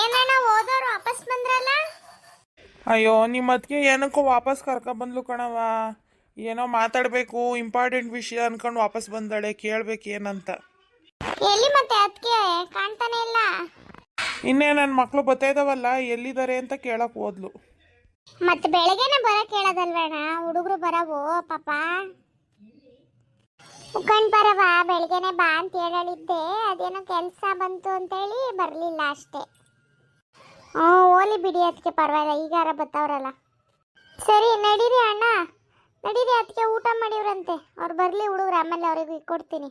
ಏನಣ್ಣ ಹೋದವ್ರು ವಾಪಸ್ ಬಂದ್ರಲ್ಲ? ಅಯ್ಯೋ ನಿಮ್ಮ ಅದಕ್ಕೆ ಏನಕ್ಕೋ ವಾಪಸ್ ಕರ್ಕೊಬಂದ್ಲು ಕಣವ. ಏನೋ ಮಾತಾಡಬೇಕು ಇಂಪಾರ್ಟೆಂಟ್ ವಿಷಯ ಅನ್ಕೊಂಡು ವಾಪಸ್ ಬಂದಾಳೆ. ಕೇಳ್ಬೇಕು ಏನಂತ. ಎಲ್ಲಿ ಮತ್ತೆ ಅದಕ್ಕೆ ಕಾಣ್ತಾನೆ ಇಲ್ಲ. ಇನ್ನೇ ನನ್ನ ಮಕ್ಕಳು ಬತ್ತಾಯಿದಾವಲ್ಲ ಎಲ್ಲಿದ್ದಾರೆ ಅಂತ ಕೇಳಕ್ ಹೋದ್ಲು. ಮತ್ತೆ ಬೆಳಗ್ಗೆನೆ ಬರಕ್ ಹೇಳೋದಲ್ವೇಣ? ಹುಡುಗರು ಬರವು ಪಾಪ. ಉಕ್ಕಂಡ್ ಬರವ ಬೆಳಗ್ಗೆನೆ ಬಾ ಅಂತ ಹೇಳಿದ್ದೆ. ಅದೇನೋ ಕೆಲಸ ಬಂತು ಅಂತೇಳಿ ಬರಲಿಲ್ಲ ಅಷ್ಟೇ. ಓಲಿ ಬಿಡಿ, ಅದಕ್ಕೆ ಪರವಾಗಿಲ್ಲ, ಈಗಾರ ಬತ್ತವ್ರಲ್ಲ. ಸರಿ ನಡೀರಿ ಅಣ್ಣ, ನಡೀರಿ. ಅದಕ್ಕೆ ಊಟ ಮಾಡಿವ್ರಂತೆ, ಅವ್ರು ಬರಲಿ ಹುಡುಗರು, ಆಮೇಲೆ ಅವ್ರಿಗೆ ಕೊಡ್ತೀನಿ.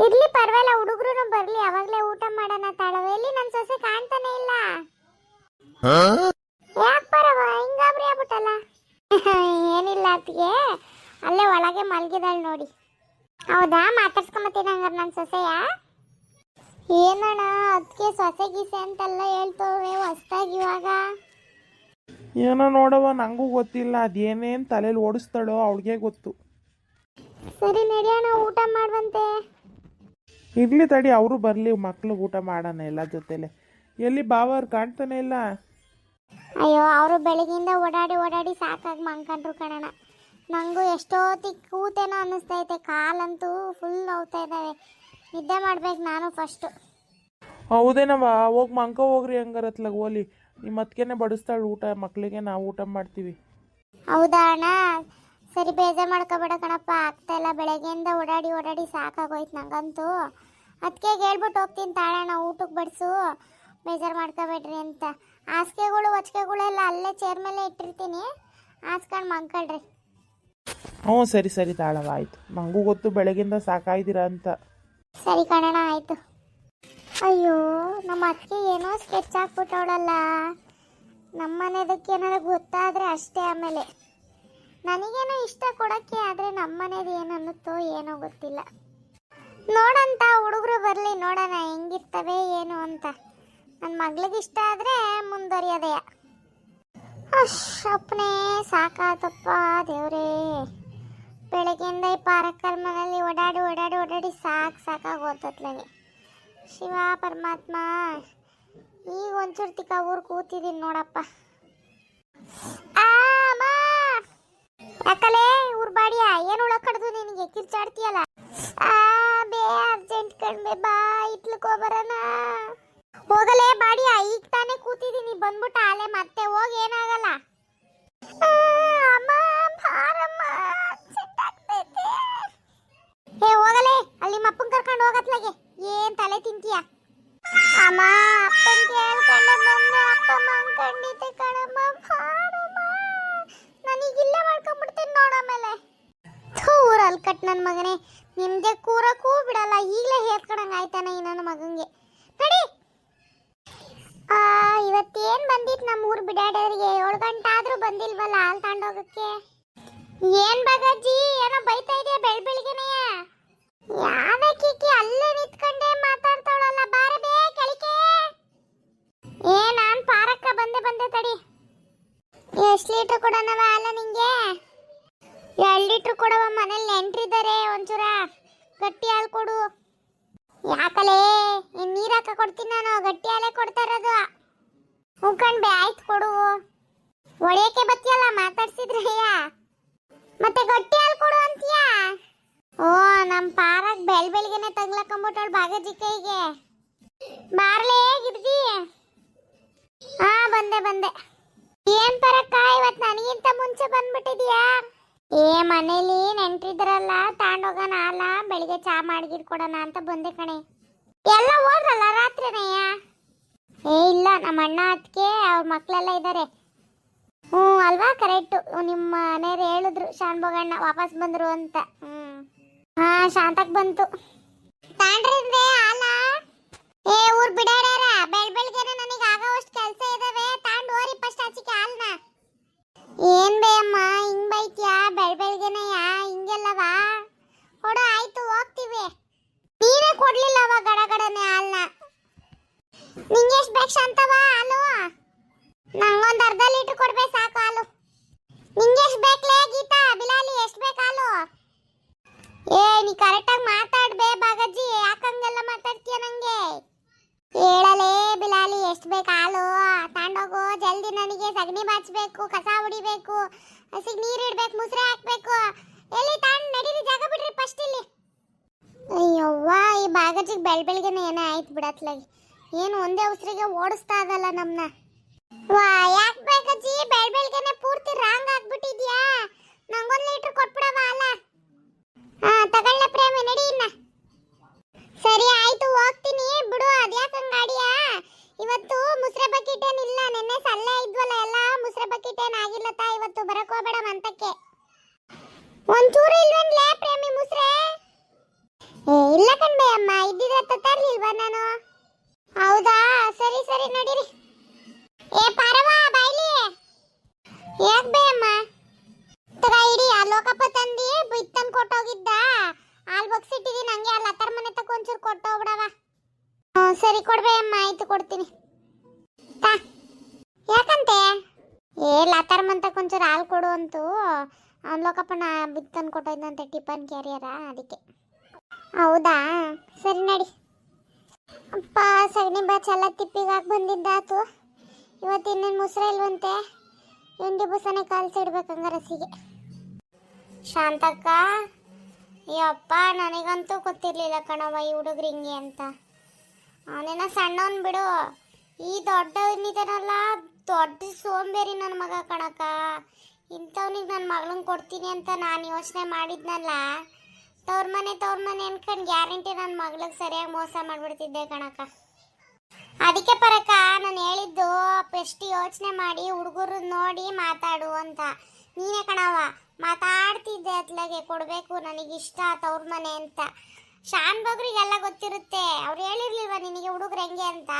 ಇರ್ಲಿ ಪರವಾಗಿಲ್ಲ, ಹುಡುಗರು ಬರಲಿ, ಅವಾಗಲೇ ಊಟ ಮಾಡೋಣ. ತಾಳವ ಎಲ್ಲಿ ನನ್ನ ಸೊಸೆ ಕಾಣ್ತಾನೆ ಇಲ್ಲ. ಯಾಕೆ ಬರವ ಹಿಂಗಾಬ್ರಿ ಆಗ್ಬಿಟ್ಟಲ್ಲ? ಏನಿಲ್ಲ ಅದಕ್ಕೆ, ಅಲ್ಲೇ ಒಳಗೆ ಮಲಗಿದಾಳೆ ನೋಡಿ. ಹೌದಾ, ಮಾತಾಡ್ಸ್ಕೊಂಬತ್ತೀನಿ ಹಂಗಾರೆ ನನ್ನ ಸೊಸೆಯ. ಏನಣ್ಣ ಅದಕ್ಕೆ ಸೊಸೆ ಗೀಸೆ ಅಂತೆಲ್ಲ ಹೇಳ್ತವ್ರೆ ಹೊಸ್ದಾಗಿ ಇವಾಗ. ಏನೋ ನೋಡವ, ನಂಗೂ ಗೊತ್ತಿಲ್ಲ. ಅದೇನೇನು ತಲೆಯಲ್ಲಿ ಓಡಿಸ್ತಾಳೋ ಅವಳಿಗೆ ಗೊತ್ತು. ಸರಿ ನಡಿಯೋಣ, ಊಟ ಮಾಡುವಂತೆ. ಇರ್ಲಿ ತಡಿ, ಅವರು ಬರಲಿ, ಮಕ್ಕಳು ಊಟ ಮಾಡೋಣ ಎಲ್ಲ ಜೊತೆಲೆ. ಎಲ್ಲಿ ಬಾವರ್ ಕಾಣ್ತಾನೆ ಇಲ್ಲ? ಅಯ್ಯೋ, ಅವರು ಬೆಳಗಿಂದ ಓಡಾಡಿ ಓಡಾಡಿ ಸಾಕಾಗಿ ಮಂಕೊಂಡ್ರು ಕಣಣ. ನನಗೂ ಎಷ್ಟೊತ್ತಿಗೆ ಕೂತೇನೋ ಅನ್ನಿಸ್ತೈತೆ. ಕಾಲಂತೂ ಫುಲ್ ನೋವ್ತಾ ಇದ್ದಾವೆ. ನಿದ್ದೆ ಮಾಡ್ಬೇಕು ನಾನು ಫಸ್ಟು. ಹೌದೇನವ, ಹೋಗಿ ಮಂಕ ಹೋಗ್ರಿ ಹಂಗಾರತ್ಲಾಗ ಓಲಿ. ನಿಮ್ಮ ಅದಕ್ಕೇನೆ ಬಡಿಸ್ತಾಳೆ ಊಟ, ಮಕ್ಕಳಿಗೆ ನಾವು ಊಟ ಮಾಡ್ತೀವಿ. ಹೌದಾ ಅಣ್ಣ, ಸರಿ ಬೇಜಾರು ಮಾಡ್ಕೋಬೇಡ ಕಣಪ್ಪ. ಆಗ್ತಾಯಿಲ್ಲ, ಬೆಳಗ್ಗೆಯಿಂದ ಓಡಾಡಿ ಓಡಾಡಿ ಸಾಕಾಗೋಯ್ತು ನಂಗಂತೂ. ಅದಕ್ಕೆ ಹೇಳ್ಬಿಟ್ಟು ಹೋಗ್ತೀನಿ ತಾಳಣ್ಣ, ಊಟಕ್ಕೆ ಬಡಿಸು, ಬೇಜಾರು ಮಾಡ್ಕೋಬೇಡ್ರಿ ಅಂತ. ಹಾಸಿಗೆಗಳು ಹೊಚ್ಕೆಗಳೆಲ್ಲ ಅಲ್ಲೇ ಚೇರ್ ಮೇಲೆ ಇಟ್ಟಿರ್ತೀನಿ, ಹಾಸ್ಕೊಂಡು ಮಂಕೊಳ್ರಿ. ಹ್ಞೂ ಸರಿ ಸರಿ ತಾಳವ, ಆಯಿತು. ನನಗೂ ಗೊತ್ತು ಬೆಳಗಿಂದ ಸಾಕಾಯ್ದಿರಾ ಅಂತ. ಸರಿ ಕಣಣ್ಣ, ಆಯಿತು. ಅಯ್ಯೋ, ನಮ್ಮ ಅತ್ತಿಗೆ ಏನೋ ಸ್ಕೆಚ್ ಹಾಕ್ಬಿಟ್ಟವಳಲ್ಲ. ನಮ್ಮ ಮನೆದಕ್ಕೆ ಏನಾದ್ರು ಗೊತ್ತಾದರೆ ಅಷ್ಟೇ. ಆಮೇಲೆ ನನಗೇನೋ ಇಷ್ಟ ಕೊಡೋಕ್ಕೆ, ಆದರೆ ನಮ್ಮ ಮನೇದು ಏನು ಅನ್ನುತ್ತೋ ಏನೋ ಗೊತ್ತಿಲ್ಲ. ನೋಡಂತ ಹುಡುಗರು ಬರಲಿ, ನೋಡೋಣ ಹೆಂಗಿರ್ತವೆ ಏನು ಅಂತ. ನನ್ನ ಮಗಳಿಗೆ ಇಷ್ಟ ಆದರೆ ಮುಂದುವರಿಯೋದೆಯ. ಅಪ್ಪನೇ ಸಾಕಾತಪ್ಪ ದೇವ್ರೇ. ಬೆಳಗ್ಗೆಯಿಂದ ಈ ಪಾರಕ್ಕಲ್ ಮನೇಲಿ ಓಡಾಡಿ ಓಡಾಡಿ ಓಡಾಡಿ ಸಾಕಾಗಿ ಓದ್ತತ್ಲಾಗೆ. ಶಿವ ಪರಮಾತ್ಮ, ಈಗ ಒಂಚೂರು ತಿಕ್ಕ ಊರು ಕೂತಿದ್ದೀನಿ ನೋಡಪ್ಪ. ಯಾಕಲೇ ಊರ್ ಬಾಡಿಯ, ಏನು ಹುಳ ಕಡ್ದು ನಿನಗೆ ಕಿರ್ಚಾಡ್ತೀಯಲ್ಲ? ಬೇ ಅರ್ಜೆಂಟ್ ಕಣ್ಬೆ, ಬಾ ಇಟ್ಲುಕೋಬರಣ. ಹೋಗಲೇ ಬಾಡಿಯ, ಈಗ ತಾನೇ ಕೂತಿದ್ದೀನಿ, ಬಂದ್ಬಿಟ್ಟ ಅಲೆ ಮತ್ತೆ ಹೋಗಿ, ಏನಾಗಲ್ಲ. ಏ ಹೋಗಲೇ, ಅಲ್ಲಿ ನಿಮ್ಮ ಅಪ್ಪನ್ ಕರ್ಕೊಂಡು ಹೋಗತ್ಲಾಗೆ. ಏನ್ ತಲೆ ತಿಂತೀಯ? ಅಮ್ಮ ಅಪ್ಪನ್ ಕೇಳ್ಕೊಂಡೆ ಬಂದ, ಅಪ್ಪ ಮಂಕಂಡಿದ್ದೆ ಕಣಮ್ಮ, ಬಾರಮ್ಮ. ನನಗಿಲ್ಲ ಮಾಡ್ಕೊಂಡ್ಬಿಡ್ತೀನಿ ನೋಡಮೇಲೆ. ಊರಲ್ಲಿ ಕಟ್ ನನ್ನ ಮಗನೇ, ನಿಮ್ದೆ ಕೂರಕ್ಕೂ ಬಿಡಲ್ಲ. ಈಗಲೇ ಹೇರ್ಕೊಳಂಗ ಆಯ್ತಾನೆ ಈ ನನ್ನ ಮಗಂಗೆ. ನಡಿ. ಇವತ್ತೇನು ಬಂದಿತ್ತು ನಮ್ಮ ಊರು ಬಿಡಾಡೋರಿಗೆ? 7 ಗಂಟೆ ಆದ್ರೂ ಬಂದಿಲ್ವಲ್ಲ ಹಾಲು ತಗೊಂಡೋಗಕ್ಕೆ. ಏನ್ ಬಗಜ್ಜಿ, ಏನೋ ಬೈತಾ ಇದೆಯಾ ಬೆಳಬೆಳಿಗ್ಗೆನೆ? ಯಾವ್ದಕ್ಕೆ ಅಲ್ಲೇ ನಿಂತ್ಕೊಂಡೆ ಮಾತಾಡ್ತಾವಳಲ್ಲ? ಬಾರಬೇ ಕೆಳಿಕೆ. ನಾನ್ ಪಾರಕ್ಕ ಬಂದೆ ತಡಿ. ಎಷ್ಟು ಲೀಟ್ರ್ ಕೊಡೋಣವ ಅಲ್ಲ ನಿಂಗೆ? 2 ಲೀಟ್ರ್ ಕೊಡವ, ಮನೇಲಿ ನೆಂಟ್ರಿದ್ದಾರೆ, ಒಂಚೂರ ಗಟ್ಟಿ ಹಾಲು ಕೊಡು. ಯಾಕಲೇ, ನೀರು ಹಾಕ ಕೊಡ್ತೀನಿ ನಾನು, ಗಟ್ಟಿ ಹಾಲೇ ಕೊಡ್ತಾ ಇರೋದು. ಉಕ್ಕಂಡ್ ಆಯ್ತು ಕೊಡು. ಒಡೆಯಕ್ಕೆ ಬತ್ತಿಯಲ್ಲ ಮಾತಾಡ್ಸಿದ್ರಯ್ಯ, ಮತ್ತೆ ಗಟ್ಟಿ ಹಾಲು ಕೊಡು ಅಂತೀಯ? ಓ, ನಮ್ಮ ಪಾರಕ್ ಬೆಳಗ್ಗೆನೆ ತಗ್ಲಕೊಂಬಿಟ್ಟವಳು ಬಾಗಜ್ಜಿ ಕೈಗೆ. ಬಾರ್ಲೇ ಗಿರ್ಜಿ. ಬಂದೆ. ಏನ್ ಪರಕ್ಕ, ಇವತ್ತು ನನಗಿಂತ ಮುಂಚೆ ಬಂದ್ಬಿಟ್ಟಿದ್ಯಾ? ಮನೇಲಿ ನೆಂಟ್ರಿದ್ರಲ್ಲ, ತಾಂಡೋಗೋಣ ಅಲ್ಲ, ಬೆಳಿಗ್ಗೆ ಚಾ ಮಾಡಿಗಿರ್ ಕೊಡೋಣ ಅಂತ ಬಂದೆ ಕಣೆ. ಎಲ್ಲ ಹೋದ್ರಲ್ಲ ರಾತ್ರಿನೆಯ? ಇಲ್ಲ, ನಮ್ಮ ಅಣ್ಣ ಅದಕ್ಕೆ ಅವ್ರ ಮಕ್ಕಳೆಲ್ಲ ಇದ್ದಾರೆ. ಅಲ್ವಾ, ಕರೆಕ್ಟು. ನಿಮ್ಮ ಮನೆಯವ್ರು ಹೇಳಿದ್ರು ಶಾನ್ಭೋಗಣ್ಣ ವಾಪಸ್ ಬಂದ್ರು ಅಂತ. ಶಾಂತಕ್ ಬಂತು. ತಾಂಡ್ರಿದ್ರೆ ಹಾಲ? ಊರ್ ಬಿಡಾಡ್ಯಾರ, ಬೆಳಗ್ಗೆನೆ ನನಗೆ ಆಗೋವಷ್ಟು ಕೆಲಸ ಇದಾವೆ. ತಾಂಡ್ ಹೋರಿ ಫಸ್ಟ್ ಆಚಿಕೆ ಹಾಲ್ನ. ಏನ್ ಬೇ ಅಮ್ಮ ಹಿಂಗ್ ಬೈತ್ಯಾ ಬೆಳಗ್ಗೆನೆಯ? ಹಿಂಗೆಲ್ಲವಾ ಕೊಡು. ಆಯ್ತು ಹೋಗ್ತೀವಿ. ನೀವೇ ಕೊಡ್ಲಿಲ್ಲವ ಗಡಗಡನೆ ಹಾಲ್ನ. ನಿಂಗೆ ಎಷ್ಟು ಬೇಕು ಶಾಂತವ ಹಾಲು? ನಂಗೊಂದು ಅರ್ಧ ಲೀಟರ್ ಕೊಡ್ಬೇಕು ಸಾಕು ಹಾಲು. ನಿಂಗೆ ಎಷ್ಟು ಬೇಕಲೇ ಗೀತಾ, ಬಿಲಾಲಿ ಎಷ್ಟು ಬೇಕು ಹಾಲು? ನೀ ಕರೆಕ್ಟಾಗಿ ಮಾತಾಡ್ಬೇ ಬಾಗಜ್ಜಿ, ಯಾಕಂಗೆಲ್ಲ ಮಾತಾಡ್ತೀಯ? ನಂಗೆ ಹೇಳಲೇ ಬಿಲಾಲಿ, ಎಷ್ಟು ಬೇಕು ಹಾಲು ತಗೊಂಡೋಗು ಜಲ್ದಿ. ನನಗೆ ಸಗಣಿ ಬಾಚ್ಬೇಕು, ಕಸ ಹೊಡಿಬೇಕು, ಹಸಿಗೆ ನೀರು ಇಡ್ಬೇಕು, ಮುಸ್ರೆ ಹಾಕ್ಬೇಕು. ಎಲ್ಲಿ ತಾಂಡ್ ನಡೀರಿ, ಜಾಗ ಬಿಡ್ರಿ ಫಸ್ಟ್ ಇಲ್ಲಿ. ಅಯ್ಯವ್ವ, ಈ ಬಾಗಜಿಗೆ ಬೆಳಬೆಳಗ್ಗೆನೆ ಏನೋ ಆಯ್ತು ಬಿಡತ್ಲಾಗಿ. ಏನು ಒಂದೇ ಉಸಿರಿಗೆ ಓಡಿಸ್ತಾ ಅದಲ್ಲ ನಮ್ಮನ್ನ. ವಾ, ಯಾಕೆ ಬಾಗಜಿ ಬೆಳಬೆಳಗ್ಗೆನೆ ಪೂರ್ತಿ ರಾಂಗ್ ಆಗ್ಬಿಟ್ಟಿದ್ಯಾ? ನಂಗೊಂದು ಲೀಟರ್ ಕೊಟ್ಬಿಡವ ಹಾಲ. ತಗೊಳ್ಳ ಪ್ರೇಮಿ, ನಡಿ ಇನ್ನ. ಸರಿ ಆಯ್ತು, ಹೋಗ್ತೀನಿ ಬಿಡು. ಅದ್ಯಾಕಂಗ್ ಗಾಡಿಯಾ? ಇವತ್ತು ಮುಸ್ರೆ ಬಕೆಟ್ ಏನಿಲ್ಲ, ನೆನ್ನೆ ಸಲ್ಲೆ ಇದ್ವಲ್ಲ ಎಲ್ಲ, ಮುಸ್ರೆ ಬಕೆಟ್ ಏನಾಗಿಲ್ಲತಾ. ಇವತ್ತು ಬರಕ್ ಹೋಗ್ಬೇಡ ಮಂತಕ್ಕೆ. ಒಂಚೂರು ಇಲ್ವೇನ್ಲೇ ಪ್ರೇಮಿ ಮುಸ್ರೆ? ಇಲ್ಲ ಕಣ್ಬೆ ಅಮ್ಮ, ಇದ್ದಿದ್ರೆ ತರ್ಲಿಲ್ವಾ ನಾನು? ಹೌದಾ, ಸರಿ ಸರಿ ನಡೀರಿ. ಏ ಪಾರವಾ ಬಾಯ್ಲಿ. ಯಾಕೆ ಬೇ ಅಮ್ಮ? ತಗ ಇಡಿ, ಆ ಲೋಕಪ್ಪ ತಂದಿ ಬಿತ್ತನ್ ಕೊಟ್ಟೋಗಿದ್ದ, ಹಾಲು ಬಗ್ಸಿಟ್ಟಿದ್ದೀನಿ. ನಂಗೆ ಅಲ್ಲಿ ಹತ್ತರ ಮನೆ ತಕ್ಕ ಒಂಚೂರು ಕೊಟ್ಟೋಗ್ಬಿಡವ. ಸರಿ ಕೊಡ್ಬೇ ಅಮ್ಮ, ಆಯ್ತು ಕೊಡ್ತೀನಿ. ತಾ ಯಾಕಂತೆ? ಏ ಲತಾರ ಮಂತಕ್ಕೆ ಒಂಚೂರು ಹಾಲು ಕೊಡು ಅಂತು. ಅವ್ನು ಲೋಕಪ್ಪನ ಬಿತ್ತನ್ ಕೊಟ್ಟೋಯ್ದಂತೆ ಟಿಫನ್ ಕ್ಯಾರಿಯರ, ಅದಕ್ಕೆ. ಹೌದಾ, ಸರಿ ನಡಿ. ಅಪ್ಪ, ಸಗಣಿ ಬಾಚ್ ಎಲ್ಲ ತಿಪ್ಪಿಗಾಗಿ ಬಂದಿದ್ದಾತು. ಇವತ್ತು ಇನ್ನೇನು ಮುಸ್ರೆ ಇಲ್ವಂತೆ. ಎಂಡಿ ಬುಸನೆ ಕಾಲ್ಸಿಡ್ಬೇಕಂಗ ರಸಿಗೆ. ಶಾಂತಕ್ಕ, ಯಪ್ಪ ನನಗಂತೂ ಗೊತ್ತಿರಲಿಲ್ಲ ಕಣವ ಈ ಹುಡುಗ್ರು ಹಿಂಗೆ ಅಂತ. ಅವನೇನ ಸಣ್ಣವನ್ ಬಿಡು, ಈ ದೊಡ್ಡವನಿದನಲ್ಲ ದೊಡ್ಡ ಸೋಂಬೇರಿ ನನ್ನ ಮಗ ಕಣಕ್ಕ. ಇಂಥವ್ನಿಗೆ ನನ್ನ ಮಗಳನ್ನ ಕೊಡ್ತೀನಿ ಅಂತ ನಾನು ಯೋಚನೆ ಮಾಡಿದ್ನಲ್ಲ, ತವ್ರ ಮನೆ ಅನ್ಕೊಂಡು ಗ್ಯಾರಂಟಿ ನನ್ನ ಮಗಳಿಗೆ ಸರಿಯಾಗಿ ಮೋಸ ಮಾಡಿಬಿಡ್ತಿದ್ದೆ ಕಣಕ್ಕ. ಅದಕ್ಕೆ ಪರಕ್ಕ ನಾನು ಹೇಳಿದ್ದು ಎಷ್ಟು ಯೋಚನೆ ಮಾಡಿ ಹುಡುಗರು ನೋಡಿ ಮಾತಾಡು ಅಂತ. ನೀನೇ ಕಣವ ಮಾತಾಡ್ತಿದ್ದೆ ಅತ್ಲಾಗೆ, ಕೊಡಬೇಕು ನನಗಿಷ್ಟ ತವ್ರ ಮನೆ ಅಂತ. ಶಾನ್ ಬಗ್ರಿಗೆಲ್ಲ ಗೊತ್ತಿರುತ್ತೆ, ಅವ್ರು ಹೇಳಿರ್ಲಿಲ್ವ ನಿನಗೆ ಹುಡುಗ್ರು ಹೆಂಗೆ ಅಂತ?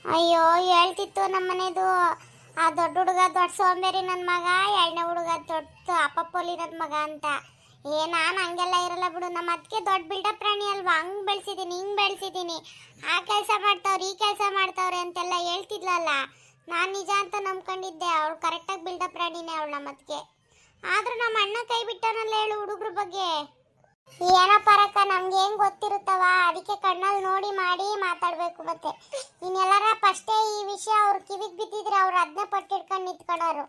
ಅಯ್ಯೋ ಹೇಳ್ತಿತ್ತು ನಮ್ಮ ಮನೆದು. ಆ ದೊಡ್ಡ ಹುಡುಗ ದೊಡ್ಡ ಸೋಂಬೇರಿ ನನ್ನ ಮಗ, ಎರಡನೇ ಹುಡುಗ ದೊಡ್ಡ ಅಪ್ಪಪ್ಪೋಲಿ ನನ್ನ ಮಗ ಅಂತ. ನಾನು ಹಂಗೆಲ್ಲ ಇರಲ್ಲ ಬಿಡು. ನಮ್ಮ ಅದಕ್ಕೆ ದೊಡ್ಡ ಬಿಲ್ಡಪ್ ಪ್ರಾಣಿ ಅಲ್ವಾ, ಹಂಗೆ ಬೆಳೆಸಿದ್ದೀನಿ ಹಿಂಗೆ ಬೆಳೆಸಿದ್ದೀನಿ, ಆ ಕೆಲಸ ಮಾಡ್ತಾವ್ರೆ ಈ ಕೆಲಸ ಮಾಡ್ತಾವ್ರೆ ಅಂತೆಲ್ಲ ಹೇಳ್ತಿದ್ಲಲ್ಲ. ನಾನು ನಿಜ ಅಂತ ನಂಬ್ಕೊಂಡಿದ್ದೆ. ಅವಳು ಕರೆಕ್ಟಾಗಿ ಬಿಲ್ಡಪ್ ಪ್ರಾಣಿನೇ ಅವಳು ನಮ್ಮ ಅದಕ್ಕೆ. ಆದರೂ ನಮ್ಮ ಅಣ್ಣ ಕೈ ಬಿಟ್ಟನಲ್ಲ ಹೇಳು ಹುಡುಗ್ರ ಬಗ್ಗೆ. ಏನೋ ಪರಕ್ಕ, ನಮ್ಗೆ ಹೆಂಗೆ ಗೊತ್ತಿರುತ್ತವ, ಅದಕ್ಕೆ ಕಣ್ಣಲ್ಲಿ ನೋಡಿ ಮಾಡಿ ಮಾತಾಡಬೇಕು. ಮತ್ತೆ ಇನ್ನೆಲ್ಲರ ಫಸ್ಟೇ ಈ ವಿಷಯ ಅವ್ರ ಕಿವಿಗೆ ಬಿದ್ದಿದ್ರೆ ಅವ್ರು ಅದನ್ನ ಪಟ್ಟಿಡ್ಕೊಂಡು ನಿಂತ್ಕೊಳ್ಳೋರು.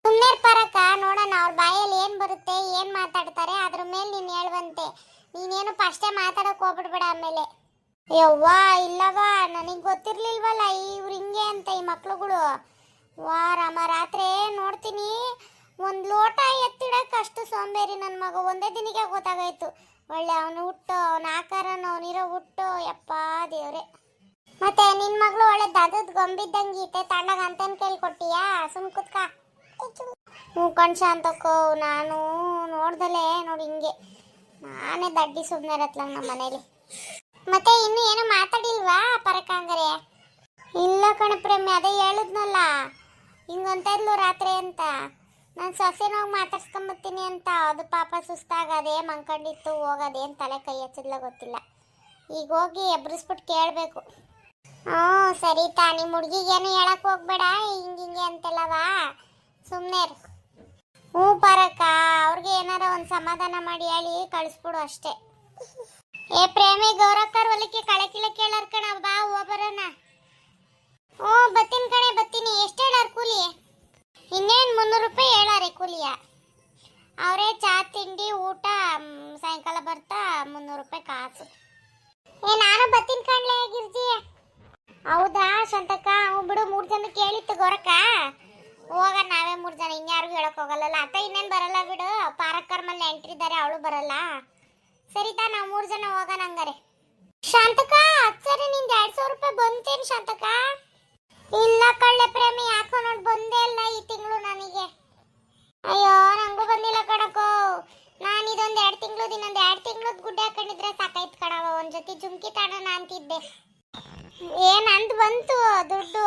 ಸುಮ್ಮನೆ ಪರಕ್ಕ, ನೋಡೋಣ ಅವ್ರ ಬಾಯಲ್ಲಿ ಏನು ಬರುತ್ತೆ, ಏನು ಮಾತಾಡ್ತಾರೆ ಅದ್ರ ಮೇಲೆ ನೀನು ಹೇಳುವಂತೆ. ನೀನೇನು ಫಸ್ಟೇ ಮಾತಾಡೋಕೆ ಹೋಗ್ಬಿಡ್ಬೇಡ ಆಮೇಲೆ. ಯವ್ವಾ ಇಲ್ಲವಾ, ನನಗೆ ಗೊತ್ತಿರ್ಲಿಲ್ವಲ್ಲ ಇವ್ರು ಹಿಂಗೆ ಅಂತ ಈ ಮಕ್ಳುಗಳು. ವಾ ರಾಮ, ರಾತ್ರಿ ನೋಡ್ತೀನಿ ಒಂದು ಲೋಟ ಎತ್ತಿಡಕ್ಕೆ ಅಷ್ಟು ಸೋಂಬೇರಿ ನನ್ನ ಮಗ. ಒಂದೇ ದಿನಕ್ಕೆ ಗೊತ್ತಾಗಾಯ್ತು. ಒಳ್ಳೆ ಅವನು ಹುಟ್ಟು, ಅವನ ಆಕಾರನು, ಅವನಿರೋ ಹುಟ್ಟು, ಯಪ್ಪ ದೇವ್ರೆ. ಮತ್ತೆ ನಿನ್ನ ಮಗಳು ಒಳ್ಳೆ ದದದ ಗೊಂಬಿದ್ದಂಗೆ ಈತೆ ತಣ್ಣಗೆ ಅಂತೇನು ಕೇಳಿ ಕೊಟ್ಟಿಯಾ? ಸುಮ್ ಕುತ್ಕ. ಕಣ್ ಶಾಂತಕ್ಕೋ, ನಾನು ನೋಡ್ದಲೆ ನೋಡಿ ಹಿಂಗೆ ನಾನೇ ದಡ್ಡಿ ಸುಮ್ಮನೆ ಇರತ್ಲ ನಮ್ಮ ಮನೇಲಿ. ಮತ್ತೆ ಇನ್ನು ಏನು ಮಾತಾಡಿಲ್ವಾ ಪರಕ? ಹಂಗಾರೆ ಇಲ್ಲ ಕಣ ಪ್ರೇಮಿ, ಅದೇ ಹೇಳಿದ್ನಲ್ಲ ಹಿಂಗಂತ ಇದ್ಲು ರಾತ್ರಿ ಅಂತ. ನಾನು ಸೊಸೆನೋಗಿ ಮಾತಾಡ್ಸ್ಕೊಂಬತ್ತೀನಿ ಅಂತ. ಅದು ಪಾಪ ಸುಸ್ತಾಗದೆ ಮಂಕೊಂಡಿತ್ತು, ಹೋಗೋದೇನು ತಲೆ ಕೈ ಹಚ್ಚಿದ್ಲ ಗೊತ್ತಿಲ್ಲ. ಈಗ ಹೋಗಿ ಎಬ್ರಿಸ್ಬಿಟ್ಟು ಕೇಳಬೇಕು. ಹ್ಞೂ ಸರಿ ತಾ, ನಿಮ್ಮ ಹುಡುಗಿಗೇನು ಹೇಳಕ್ಕೆ ಹೋಗ್ಬೇಡ ಹಿಂಗೆ ಅಂತೆಲ್ಲವಾ, ಸುಮ್ಮನೆ. ಹ್ಞೂ ಪರಕ್ಕ, ಅವ್ರಿಗೆ ಏನಾರ ಒಂದು ಸಮಾಧಾನ ಮಾಡಿ ಹೇಳಿ ಕಳಿಸ್ಬಿಡು ಅಷ್ಟೇ. ಏ ಪ್ರೇಮಿ, ಗೌರಕ್ಕರ್ ಹೊಲಿಕೆ ಕಳೆ ಕಿಳೆ ಕೇಳಾರ ಕಣ, ಬಾ ಹೋಗ್ಬರೋಣ. ಹ್ಞೂ ಬತ್ತೀನಿ ಕಣೆ ಬತ್ತೀನಿ. ಎಷ್ಟು ಹೇಳಾರ ಕೂಲಿ? ಇನ್ನೇನು 300 ರೂಪಾಯಿ ಹೇಳಾರೆ ಕೂಲಿಯ. ಅವರೇ ಚಾ ತಿಂಡಿ ಊಟ ಸಾಯಂಕಾಲ ಬರ್ತಾ 300 ರೂಪಾಯಿ ಕಾಸು. ನಾನು ಬತ್ತೀನಿ ಕಣ್ಲೆ ಗಿರ್ಜಿ. ಹೌದಾ ಶಾಂತಕ್ಕ? ಹ್ಞೂ ಬಿಡು, 3 ಜನಕ್ಕೆ ಹೇಳಿತ್ತು ಗೌರಕ್ಕ. ಹೋಗ ನಾವೇ 3 ಜನ, ಇನ್ಯಾರಿಗೂ ಹೇಳಕ್ ಹೋಗಲ್ಲ. ಅತ್ತ ಇನ್ನೇನು ಬರಲ್ಲ ಬಿಡು, ಪಾರಕ್ಕರ್ ಮೇಲೆ ಎಂಟ್ರಿದ್ದಾರೆ, ಅವಳು ಬರಲ್ಲ. ಸರಿತಾ, ನಾವು 3 ಜನ ಹೋಗೋಣ ಹಂಗಾರೆ. ಶಾಂತಕ್ಕ ಸರಿ, ನಿಂದು 200 ರೂಪಾಯಿ ಬಂತೇನು ಶಾಂತಕ್ಕ? ಇಲ್ಲ ಕಳ್ಳೆ ಪ್ರೇಮಿ, ಯಾಕೋ ನೋಡಿ ಬಂದೇ ಇಲ್ಲ ಈ ತಿಂಗಳು ನನಗೆ. ಅಯ್ಯೋ ನಂಗೂ ಬಂದಿಲ್ಲ ಕಣಕೋ. ನಾನು ಇದೊಂದು 2 ತಿಂಗಳು ಇನ್ನೊಂದು 2 ತಿಂಗಳದ್ದು ಗುಡ್ಡೆ ಹಾಕೊಂಡಿದ್ರೆ ಸಾಕಾಯ್ತು ಕಣವ. ಒಂದು ಜೊತೆ ಜುಮ್ಕಿ ತಾಡೋಣ ಅಂತಿದ್ದೆ. ಏನಂತ ಬಂತು ದುಡ್ಡು?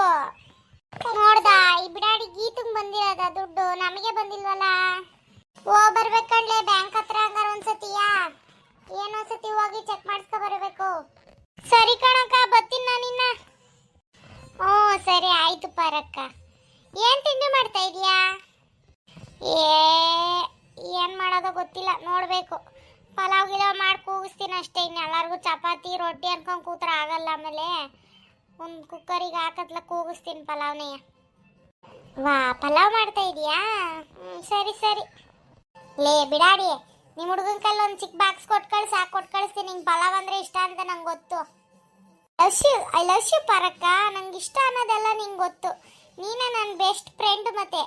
ನೋಡ್ದ ಈ ಬಿಡಾಡಿ ಗೀತಂಗ್ ಬಂದಿರೋದ ದುಡ್ಡು, ನಮಗೆ ಬಂದಿಲ್ವಲ್ಲ. ಬರ್ಬೇಕಂಡ್ಲೆ ಬ್ಯಾಂಕ್ ಹತ್ರ. ಹಂಗಾರ ಒಂದ್ಸತಿಯಾ ಏನೋ ಸತಿ ಹೋಗಿ ಚೆಕ್ ಮಾಡಿಸ್ಕೊ ಬರಬೇಕು. ಸರಿ ಕಣಕ್ಕ, ಬರ್ತೀನಿ ನಾನಿನ್ನ. ಹ್ಞೂ ಸರಿ ಆಯ್ತು ಪಾರಕ್ಕ. ಏನು ತಿಂಡಿ ಮಾಡ್ತಾ ಇದೀಯಾ? ಏನು ಮಾಡೋದೋ ಗೊತ್ತಿಲ್ಲ, ನೋಡಬೇಕು. ಪಲಾವ್ ಗಿಲಾವ್ ಮಾಡಿ ಕೂಗಿಸ್ತೀನಿ ಅಷ್ಟೇ. ಇನ್ನು ಎಲ್ಲರಿಗೂ ಚಪಾತಿ ರೊಟ್ಟಿ ಅನ್ಕೊಂಡು ಕೂತ್ರೆ ಆಗಲ್ಲ. ಆಮೇಲೆ ಒಂದು ಕುಕ್ಕರಿಗೆ ಹಾಕತ್ಲ ಕೂಗಿಸ್ತೀನಿ ಪಲಾವ್ನೆಯ. ವಾ ಪಲಾವ್ ಮಾಡ್ತಾ ಇದೀಯಾ? ಸರಿ ಸರಿ. ಲೇ ಬಿಡಾಡಿ, ನಿಮ್ಮ ಹುಡುಗನ ಕೈಲಿ ಒಂದು ಚಿಕ್ಕ ಬಾಕ್ಸ್ ಕೊಟ್ಟು ಕಳ್ಸಿ, ಕೊಟ್ಟು ಕಳಿಸ್ತೀನಿ. ನಿಂಗೆ ಪಲಾವ್ ಅಂದರೆ ಇಷ್ಟ ಅಂತ ನಂಗೆ ಗೊತ್ತು. ಐ ಲವ್ ಯು ಪರಕ್ಕ. ನಂಗೆ ಇಷ್ಟ ಅನ್ನೋದೆಲ್ಲ ನಿಂಗೆ ಗೊತ್ತು. ನೀನೇ ನನ್ನ ಬೆಸ್ಟ್ ಫ್ರೆಂಡ್. ಮತ್ತೆ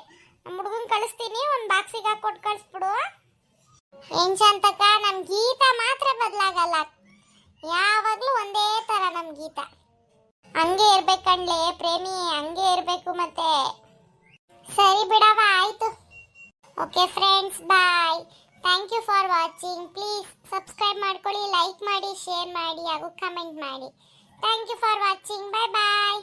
ನಮ್ಮ ಹುಡುಗನ ಕಳಿಸ್ತೀನಿ, ಒಂದು ಬಾಕ್ಸಿಗೆ ಹಾಕೊಟ್ಟು ಕಳಿಸ್ಬಿಡು. ಹೆಂಗ್ ಶಾಂತಕ್ಕ, ನಮ್ಮ ಗೀತ ಮಾತ್ರ ಬದಲಾಗಲ್ಲ. ಯಾವಾಗಲೂ ಒಂದೇ ಥರ ನಮ್ಮ ಗೀತ. ಹಂಗೆ ಇರ್ಬೇಕಂಡ್ಲೆ ಪ್ರೇಮಿ, ಹಂಗೆ ಇರಬೇಕು ಮತ್ತೆ. ಸರಿ ಬಿಡವ, ಆಯಿತು. Okay friends, bye. Thank you for watching. Please subscribe ಮಾಡ್ಕೊಳ್ಳಿ, ಲೈಕ್ ಮಾಡಿ, ಶೇರ್ ಮಾಡಿ ಹಾಗೂ ಕಮೆಂಟ್ ಮಾಡಿ. Thank you for watching. Bye bye.